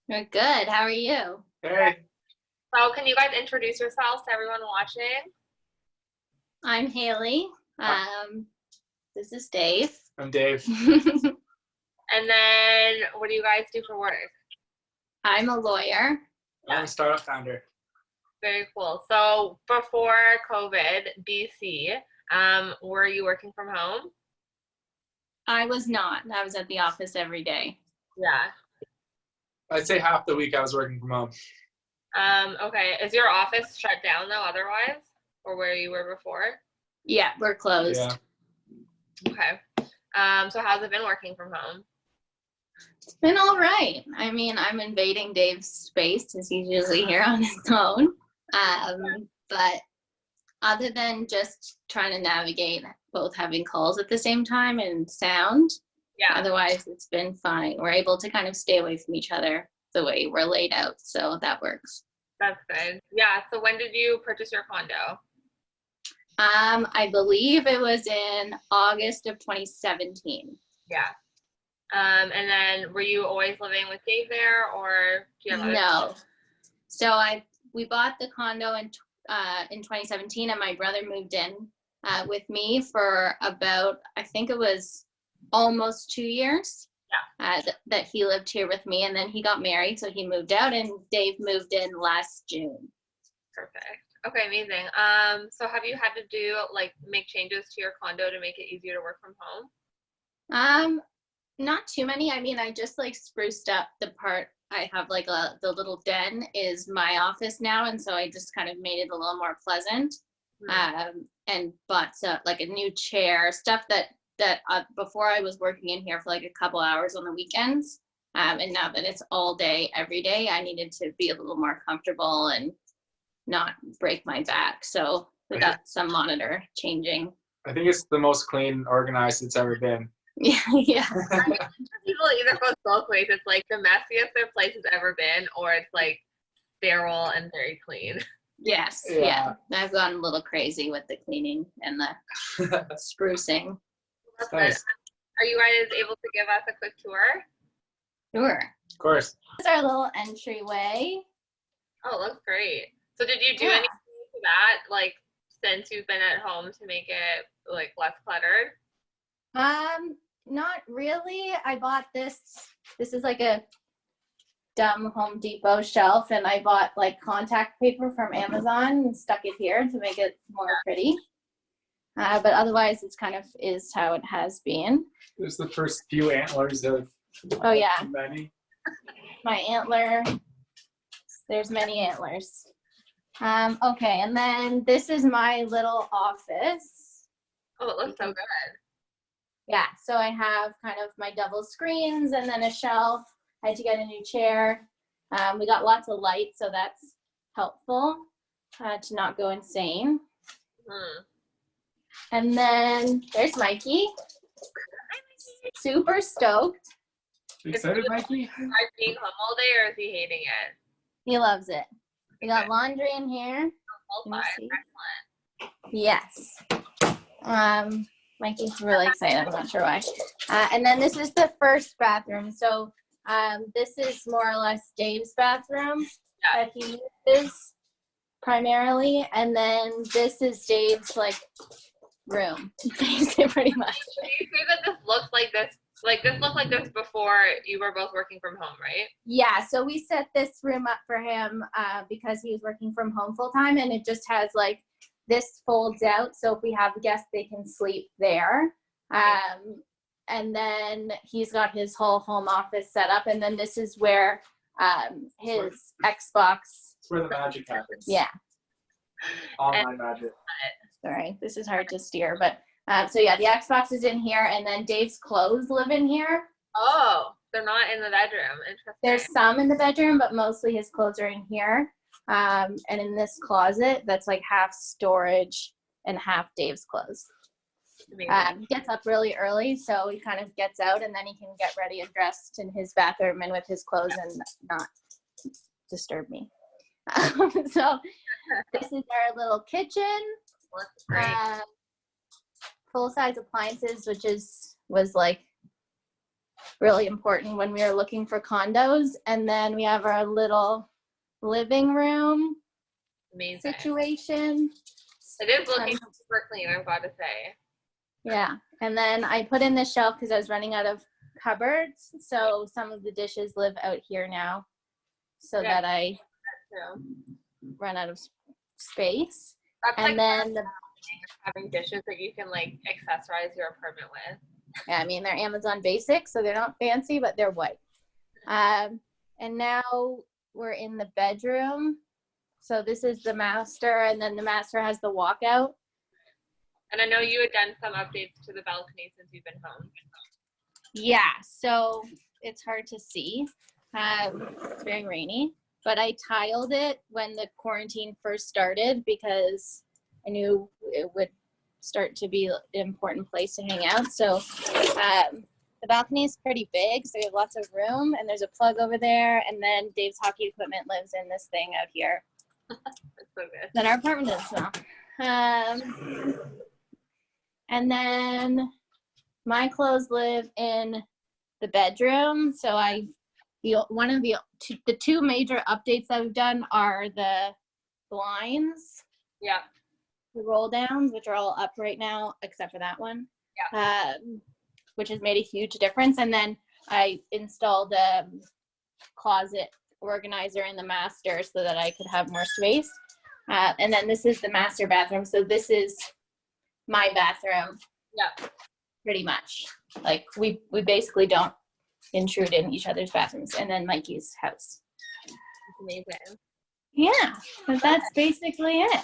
We're good. How are you? Hey, So can you guys introduce yourselves to everyone watching? I'm Haley. This is Dave. I'm Dave. And then what do you guys do for work? I'm a lawyer. I'm a startup founder. Very cool. So before COVID, BC, were you working from home? I was not. I was at the office every day. Yeah. I'd say half the week I was working from home. Okay. Is your office shut down though otherwise? Or where you were before? Yeah, we're closed. Yeah. Okay. So how's it been working from home? It's been all right. I mean, I'm invading Dave's space because he's usually here on his own. But other than just trying to navigate both having calls at the same time and sound, Yeah. otherwise it's been fine. We're able to kind of stay away from each other the way we're laid out, so that works. That's good. Yeah. So when did you purchase your condo? I believe it was in August of 2017. Yeah. And then were you always living with Dave there, or do you have No. So we bought the condo in 2017, and my brother moved in with me for about, I think it was almost 2 years. Yeah. That he lived here with me, and then he got married, so he moved out, and Dave moved in last June. Perfect. Okay, amazing. So have you had to do make changes to your condo to make it easier to work from home? Not too many. I mean, I just spruced up the part. I have the little den is my office now, and so I just kind of made it a little more pleasant. And bought a new chair, stuff that before I was working in here for a couple hours on the weekends. And now that it's all day, every day, I needed to be a little more comfortable and not break my back. So we got some monitor changing. I think it's the most clean, organized it's ever been. Yeah. I mean, people either goes both ways. It's the messiest their place has ever been, or it's sterile and very clean. Yes. Yeah. I've gone a little crazy with the cleaning and the sprucing. That's Nice. good. Are you guys able to give us a quick tour? Sure. Of course. This is our little entryway. Oh, it looks great. So did you do anything to that, since you've been at home to make it less cluttered? Not really. I bought this. This is a dumb Home Depot shelf, and I bought contact paper from Amazon and stuck it here to make it more pretty. But otherwise, it's kind of is how it has been. There's the first few antlers of many. My antler. There's many antlers. Okay, and then this is my little office. Oh, it looks so good. Yeah, so I have kind of my double screens and then a shelf. I had to get a new chair. We got lots of light, so that's helpful to not go insane. And then there's Mikey. Hi, Mikey. Super stoked. You excited, Mikey? Are you being home all day, or is he hating it? He loves it. We got laundry in here. Excellent. Yes. Mikey's really excited. I'm not sure why. And then this is the first bathroom. So this is more or less Dave's bathroom that he uses primarily. And then this is Dave's room, pretty much. Can you say that this looks like this? This looked like this before you were both working from home, right? Yeah, so we set this room up for him because he was working from home full time, and it just has this folds out, so if we have guests, they can sleep there. And then he's got his whole home office set up, and then this is where his Xbox. It's where the magic happens. Yeah. Online magic. Sorry, this is hard to steer, but so yeah, the Xbox is in here, and then Dave's clothes live in here. Oh, they're not in the bedroom. Interesting. There's some in the bedroom, but mostly his clothes are in here. And in this closet, that's half storage and half Dave's clothes. He gets up really early, so he kind of gets out, and then he can get ready and dressed in his bathroom and with his clothes and not disturb me. So this is our little kitchen. Looks great. Full-size appliances, which was really important when we were looking for condos. And then we have our little living room situation. It is looking super clean, I've got to say. Yeah. And then I put in this shelf because I was running out of cupboards. So some of the dishes live out here now so that I run out of space. That's and like then having dishes that you can like accessorize your apartment with. Yeah, I mean, they're Amazon basics, so they're not fancy, but they're white. And now we're in the bedroom. So this is the master, and then the master has the walkout. And I know you had done some updates to the balcony since you've been home. Yeah, so it's hard to see. It's very rainy, but I tiled it when the quarantine first started because I knew it would start to be an important place to hang out. So the balcony is pretty big, so we have lots of room, and there's a plug over there, and then Dave's hockey equipment lives in this thing out here. That's so good. Then our apartment doesn't smell. And then my clothes live in the bedroom. So the two major updates that we've done are the blinds. Yeah. The roll downs, which are all up right now, except for that one. Yeah. Which has made a huge difference. And then I installed a closet organizer in the master so that I could have more space. And then this is the master bathroom. So this is my bathroom. Yeah. Pretty much. Like we basically don't intrude in each other's bathrooms. And then Mikey's house. That's amazing. Yeah, but that's basically it.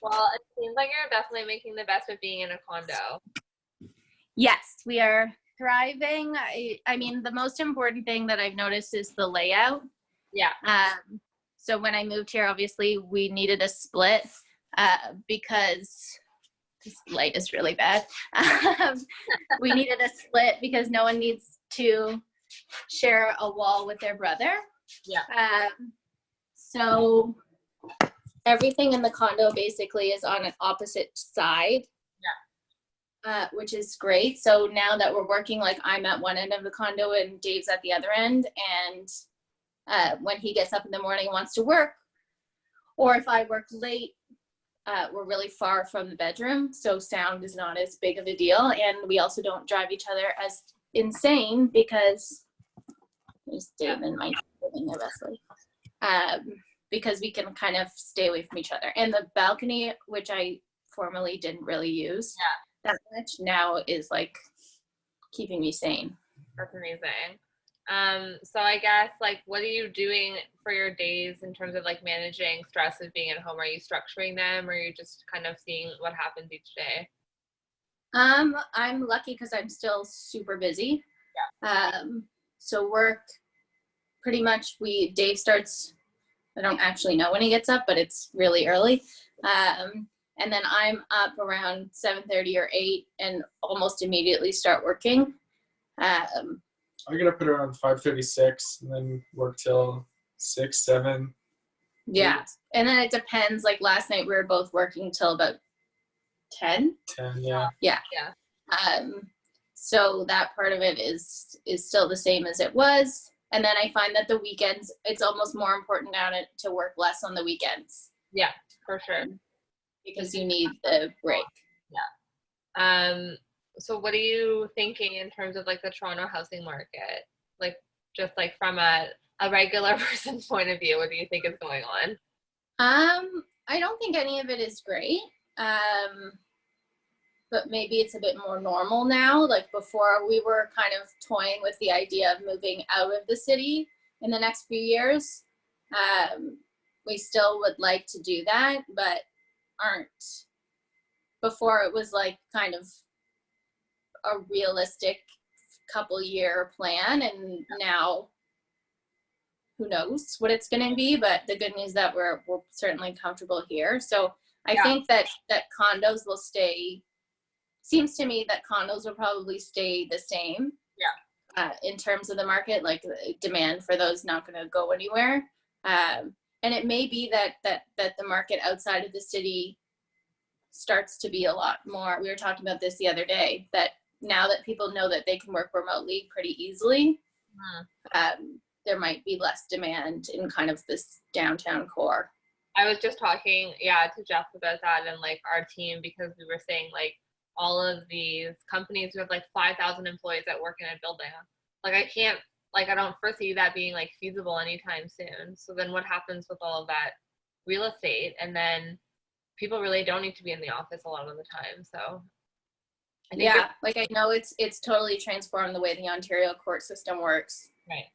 Well, it seems like you're definitely making the best of being in a condo. Yes, we are thriving. I mean, the most important thing that I've noticed is the layout. Yeah. So when I moved here, obviously we needed a split because this light is really bad. We needed a split because no one needs to share a wall with their brother. Yeah. So everything in the condo basically is on an opposite side. Yeah. Which is great. So now that we're working, like I'm at one end of the condo and Dave's at the other end. And when he gets up in the morning and wants to work, or if I work late, we're really far from the bedroom. So sound is not as big of a deal. And we also don't drive each other as insane because there's Dave and Mike living there, Wesley. Because we can kind of stay away from each other. And the balcony, which I formerly didn't really use that much, now is like keeping me sane. That's amazing. So I guess like what are you doing for your days in terms of like managing stress of being at home? Are you structuring them or are you just kind of seeing what happens each day? I'm lucky because I'm still super busy. Yeah. So work pretty much Dave starts, I don't actually know when he gets up, but it's really early. And then I'm up around 7:30 or 8 and almost immediately start working. I get up at around 5:36 and then work till 6, 7. Yeah. And then it depends. Like last night we were both working till about 10. 10, yeah. Yeah. Yeah. So that part of it is still the same as it was. And then I find that the weekends, it's almost more important now to work less on the weekends. Yeah, for sure. Because you need the break. Yeah. So what are you thinking in terms of like the Toronto housing market? Like just like from a regular person's point of view, what do you think is going on? I don't think any of it is great. But maybe it's a bit more normal now. Like before we were kind of toying with the idea of moving out of the city in the next few years. We still would like to do that, but aren't. Before it was like kind of a realistic couple year plan, and now who knows what it's going to be, but the good news is that we're certainly comfortable here. So I think that condos will stay. Seems to me that condos will probably stay the same. Yeah. In terms of the market, like the demand for those not going to go anywhere. And it may be that the market outside of the city starts to be a lot more. We were talking about this the other day, that now that people know that they can work remotely pretty easily, there might be less demand in kind of this downtown core. I was just talking, to Jeff about that and like our team, because we were saying like all of these companies who have like 5,000 employees that work in a building. Like I don't foresee that being like feasible anytime soon. So then what happens with all of that real estate? And then people really don't need to be in the office a lot of the time. So I think like I know it's totally transformed the way the Ontario court system works. Right.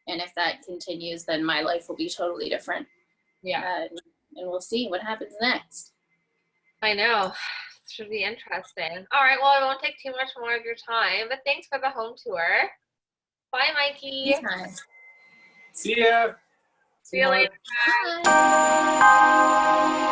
And if that continues, then my life will be totally different. Yeah. And we'll see what happens next. I know. It should be interesting. All right. Well, I won't take too much more of your time, but thanks for the home tour. Bye, Mikey. See ya. See you later. Bye.